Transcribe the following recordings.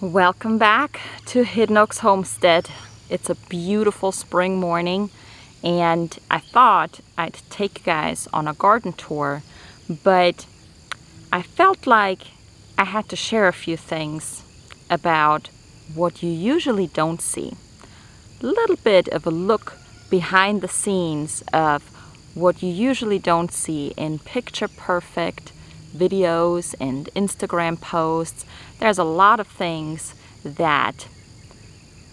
Welcome back to Hidden Oaks Homestead. It's a beautiful spring morning and I thought I'd take you guys on a garden tour, but I felt like I had to share a few things about what you usually don't see. A little bit of a look behind the scenes of what you usually don't see in picture perfect videos and Instagram posts. There's a lot of things that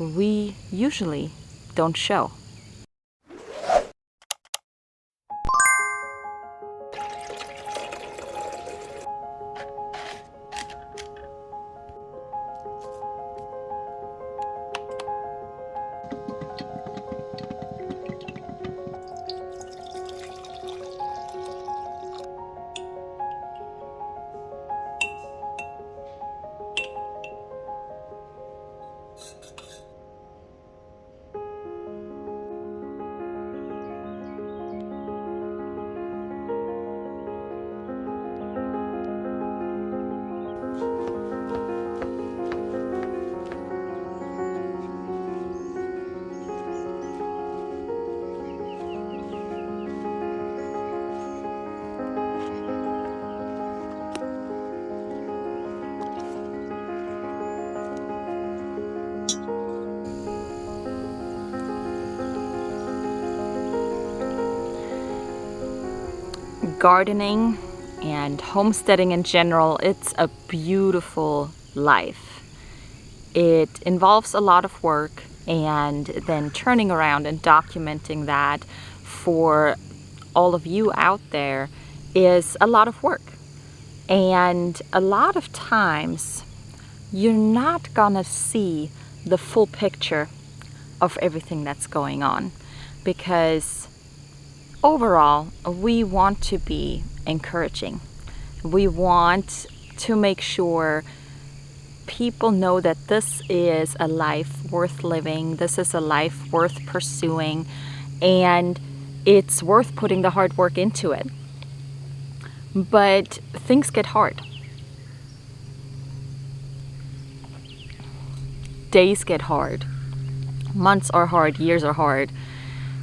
we usually don't show. Gardening and homesteading in general, it's a beautiful life. It involves a lot of work, and then turning around and documenting that for all of you out there is a lot of work. And a lot of times you're not gonna see the full picture of everything that's going on, because overall, we want to be encouraging. We want to make sure people know that this is a life worth living, this is a life worth pursuing, and it's worth putting the hard work into it. But things get hard. Days get hard. Months are hard, years are hard.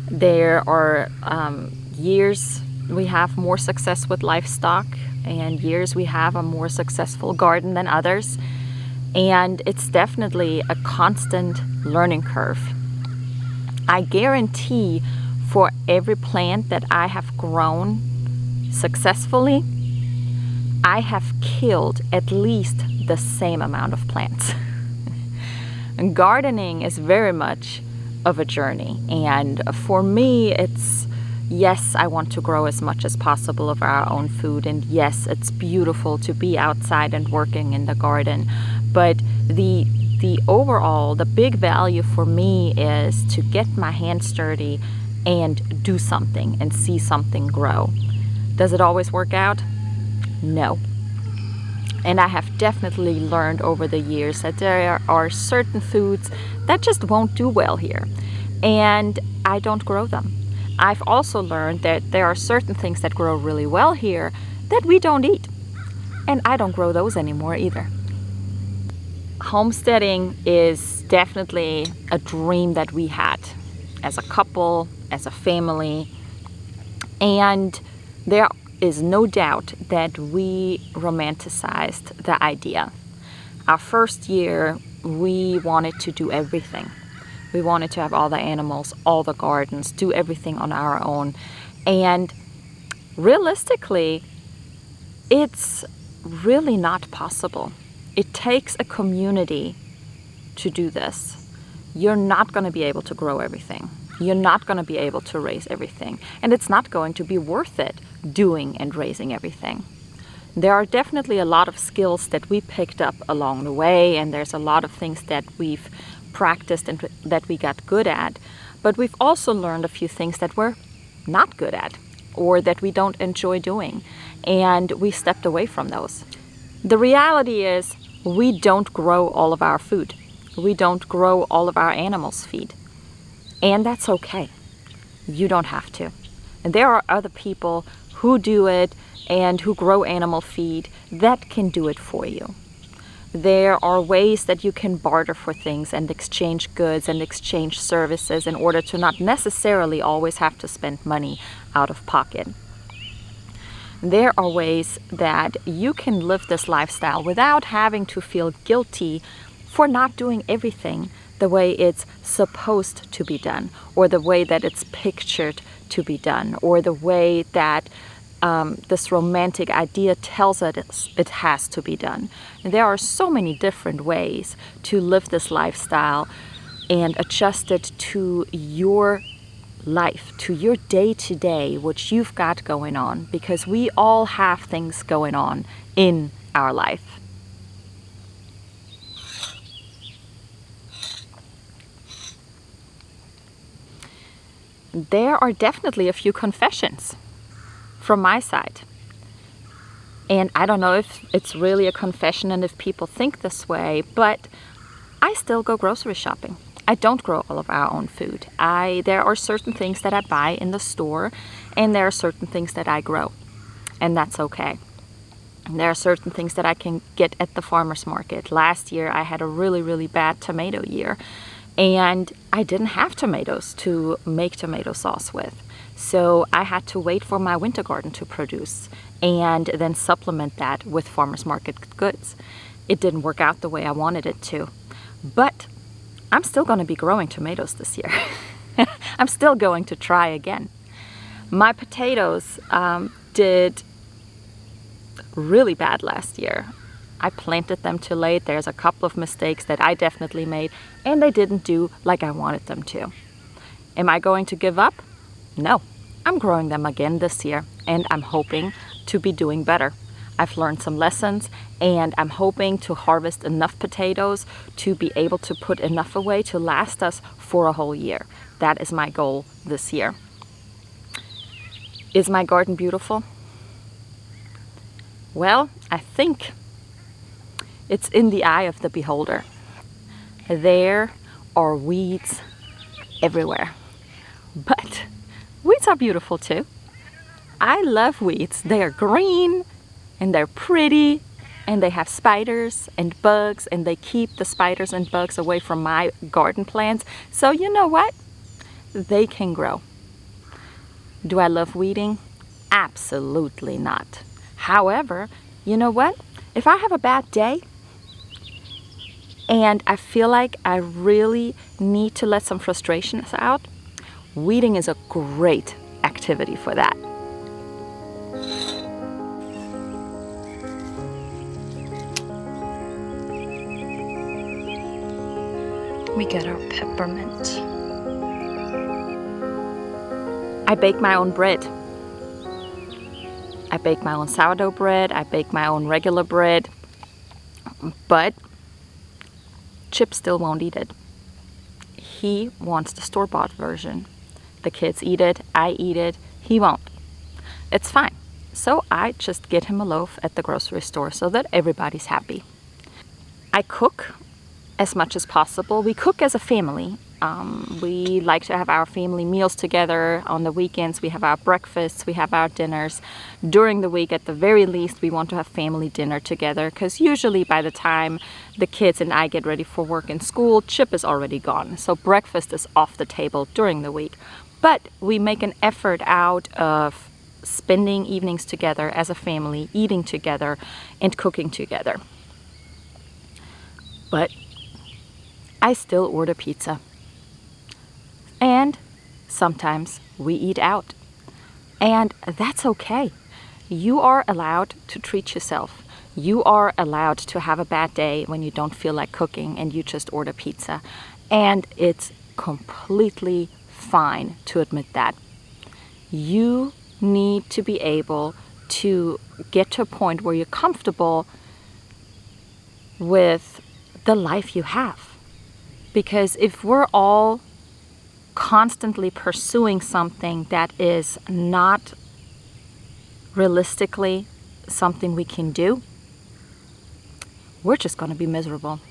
There are years we have more success with livestock, and years we have a more successful garden than others. And it's definitely a constant learning curve. I guarantee for every plant that I have grown successfully, I have killed at least the same amount of plants. And gardening is very much of a journey, and for me it's, yes, I want to grow as much as possible of our own food, and yes, it's beautiful to be outside and working in the garden, but the overall, the big value for me is to get my hands dirty and do something and see something grow. Does it always work out? No. And I have definitely learned over the years that there are certain foods that just won't do well here, and I don't grow them. I've also learned that there are certain things that grow really well here that we don't eat, and I don't grow those anymore either. Homesteading is definitely a dream that we had as a couple, as a family, and there is no doubt that we romanticized the idea. Our first year, we wanted to do everything. We wanted to have all the animals, all the gardens, do everything on our own. And realistically, it's really not possible. It takes a community to do this. You're not going to be able to grow everything. You're not going to be able to raise everything. And it's not going to be worth it doing and raising everything. There are definitely a lot of skills that we picked up along the way, and there's a lot of things that we've practiced and that we got good at, but we've also learned a few things that we're not good at or that we don't enjoy doing, and we stepped away from those. The reality is we don't grow all of our food. We don't grow all of our animals' feed, and that's okay. You don't have to. And there are other people who do it and who grow animal feed that can do it for you. There are ways that you can barter for things and exchange goods and exchange services in order to not necessarily always have to spend money out of pocket. There are ways that you can live this lifestyle without having to feel guilty for not doing everything the way it's supposed to be done, or the way that it's pictured to be done, or the way that this romantic idea tells us it has to be done. And there are so many different ways to live this lifestyle and adjust it to your life, to your day-to-day, what you've got going on, because we all have things going on in our life. There are definitely a few confessions from my side. And I don't know if it's really a confession and if people think this way, but I still go grocery shopping. I don't grow all of our own food. There are certain things that I buy in the store, and there are certain things that I grow, and that's okay. There are certain things that I can get at the farmer's market. Last year I had a really, really bad tomato year, and I didn't have tomatoes to make tomato sauce with. So I had to wait for my winter garden to produce and then supplement that with farmer's market goods. It didn't work out the way I wanted it to, but I'm still going to be growing tomatoes this year. I'm still going to try again. My potatoes did really bad last year. I planted them too late. There's a couple of mistakes that I definitely made, and they didn't do like I wanted them to. Am I going to give up? No. I'm growing them again this year, and I'm hoping to be doing better. I've learned some lessons, and I'm hoping to harvest enough potatoes to be able to put enough away to last us for a whole year. That is my goal this year. Is my garden beautiful? Well, I think it's in the eye of the beholder. There are weeds everywhere, but weeds are beautiful too. I love weeds. They are green, and they're pretty, and they have spiders and bugs, and they keep the spiders and bugs away from my garden plants. So you know what? They can grow. Do I love weeding? Absolutely not. However, you know what? If I have a bad day and I feel like I really need to let some frustrations out, weeding is a great activity for that. We get our peppermint. I bake my own bread. I bake my own sourdough bread. I bake my own regular bread. But Chip still won't eat it. He wants the store-bought version. The kids eat it. I eat it. He won't. It's fine. So I just get him a loaf at the grocery store so that everybody's happy. I cook as much as possible. We cook as a family. We like to have our family meals together. On the weekends we have our breakfasts, we have our dinners. During the week, at the very least, we want to have family dinner together, because usually by the time the kids and I get ready for work and school, Chip is already gone. So breakfast is off the table during the week. But we make an effort out of spending evenings together as a family, eating together and cooking together. But I still order pizza. And sometimes we eat out. And that's okay. You are allowed to treat yourself. You are allowed to have a bad day when you don't feel like cooking and you just order pizza. And it's completely fine to admit that. You need to be able to get to a point where you're comfortable with the life you have. Because if we're all constantly pursuing something that is not realistically something we can do, we're just going to be miserable.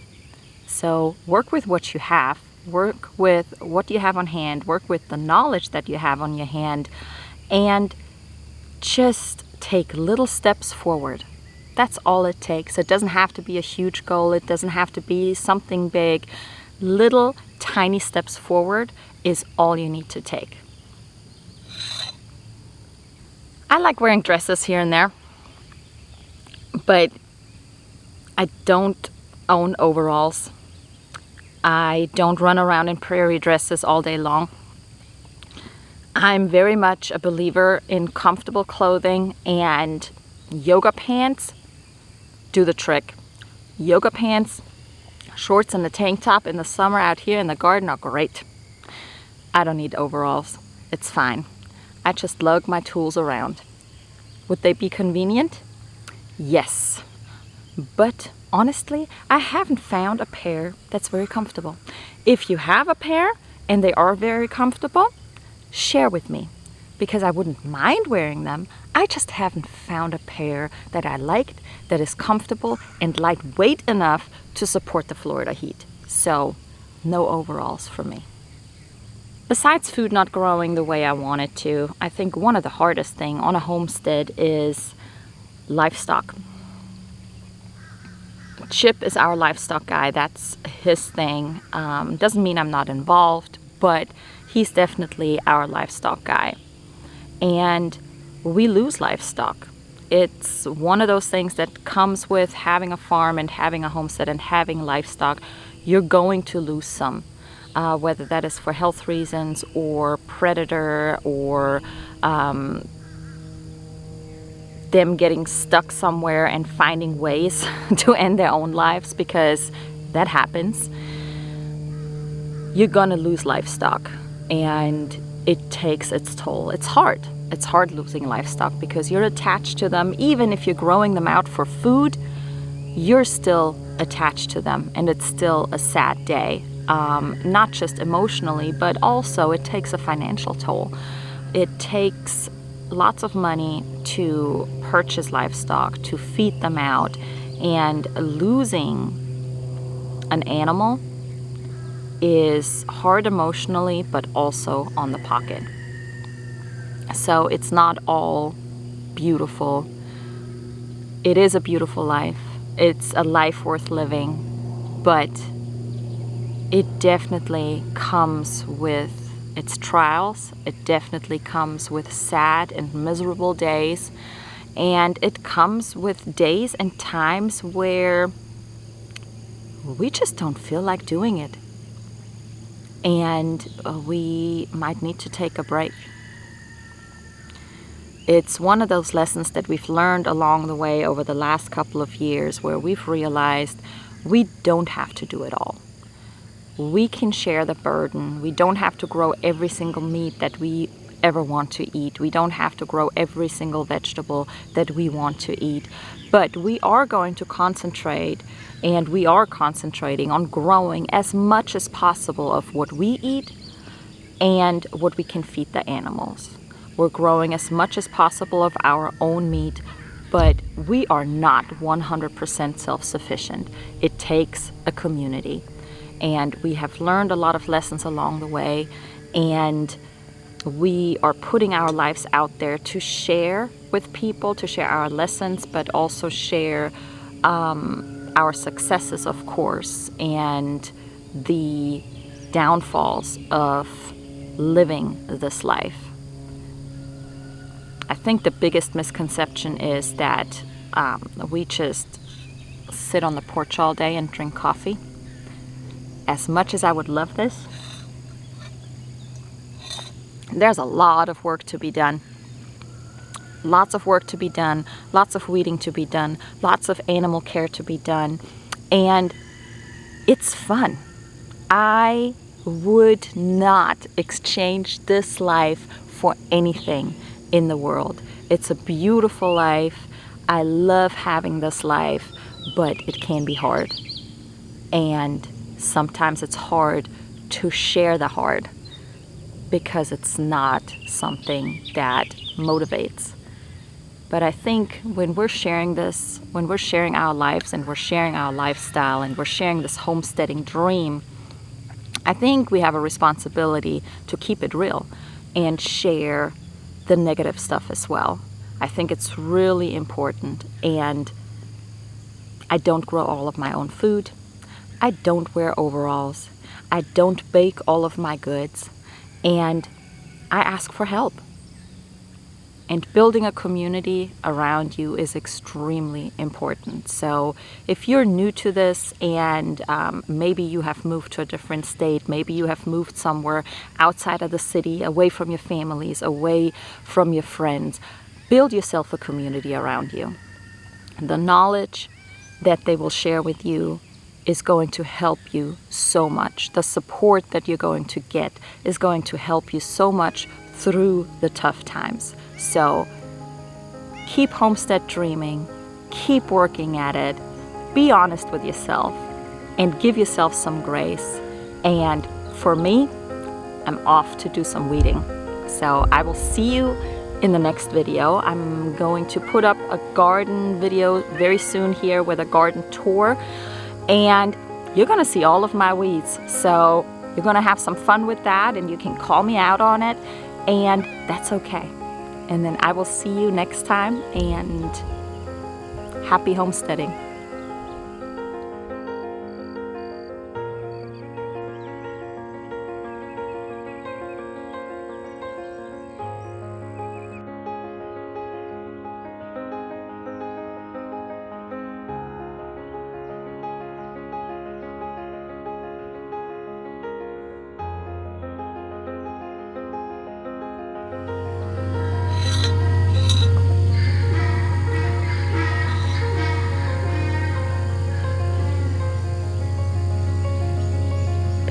So work with what you have. Work with what you have on hand. Work with the knowledge that you have on your hand. And just take little steps forward. That's all it takes. It doesn't have to be a huge goal. It doesn't have to be something big. Little tiny steps forward is all you need to take. I like wearing dresses here and there, but I don't own overalls. I don't run around in prairie dresses all day long. I'm very much a believer in comfortable clothing, and yoga pants do the trick. Yoga pants, shorts and a tank top in the summer out here in the garden are great. I don't need overalls. It's fine. I just lug my tools around. Would they be convenient? Yes. But honestly, I haven't found a pair that's very comfortable. If you have a pair and they are very comfortable, share with me, because I wouldn't mind wearing them. I just haven't found a pair that I liked, that is comfortable and lightweight enough to support the Florida heat. So, no overalls for me. Besides food not growing the way I want it to, I think one of the hardest things on a homestead is livestock. Chip is our livestock guy. That's his thing. Doesn't mean I'm not involved, but he's definitely our livestock guy. And we lose livestock. It's one of those things that comes with having a farm and having a homestead and having livestock. You're going to lose some, whether that is for health reasons or predator or them getting stuck somewhere and finding ways to end their own lives, because that happens. You're gonna lose livestock, and it takes its toll. It's hard. It's hard losing livestock because you're attached to them. Even if you're growing them out for food, you're still attached to them, and it's still a sad day. Not just emotionally, but also it takes a financial toll. It takes lots of money to purchase livestock, to feed them out, and losing an animal is hard emotionally, but also on the pocket. So it's not all beautiful. It is a beautiful life. It's a life worth living, but it definitely comes with its trials. It definitely comes with sad and miserable days, and it comes with days and times where we just don't feel like doing it, and we might need to take a break. It's one of those lessons that we've learned along the way over the last couple of years, where we've realized we don't have to do it all. We can share the burden. We don't have to grow every single meat that we ever want to eat. We don't have to grow every single vegetable that we want to eat. But we are going to concentrate, and we are concentrating on growing as much as possible of what we eat and what we can feed the animals. We're growing as much as possible of our own meat, but we are not 100% self-sufficient. It takes a community. And we have learned a lot of lessons along the way, and we are putting our lives out there to share with people, to share our lessons, but also share our successes, of course, and the downfalls of living this life. I think the biggest misconception is that we just sit on the porch all day and drink coffee. As much as I would love this, there's a lot of work to be done. Lots of work to be done, lots of weeding to be done, lots of animal care to be done, and it's fun. I would not exchange this life for anything in the world. It's a beautiful life. I love having this life, but it can be hard. And sometimes it's hard to share the hard because it's not something that motivates. But I think when we're sharing this, when we're sharing our lives and we're sharing our lifestyle and we're sharing this homesteading dream, I think we have a responsibility to keep it real and share the negative stuff as well. I think it's really important, and I don't grow all of my own food. I don't wear overalls. I don't bake all of my goods. And I ask for help. And building a community around you is extremely important. So if you're new to this and maybe you have moved to a different state, maybe you have moved somewhere outside of the city, away from your families, away from your friends, build yourself a community around you. The knowledge that they will share with you is going to help you so much. The support that you're going to get is going to help you so much through the tough times. So keep homestead dreaming, keep working at it, be honest with yourself, and give yourself some grace. And for me, I'm off to do some weeding. So I will see you in the next video. I'm going to put up a garden video very soon here with a garden tour, and you're gonna see all of my weeds. So you're gonna have some fun with that, and you can call me out on it, and that's okay. And then I will see you next time, and happy homesteading.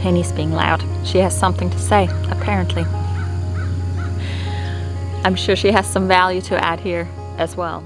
Penny's being loud. She has something to say, apparently. I'm sure she has some value to add here as well.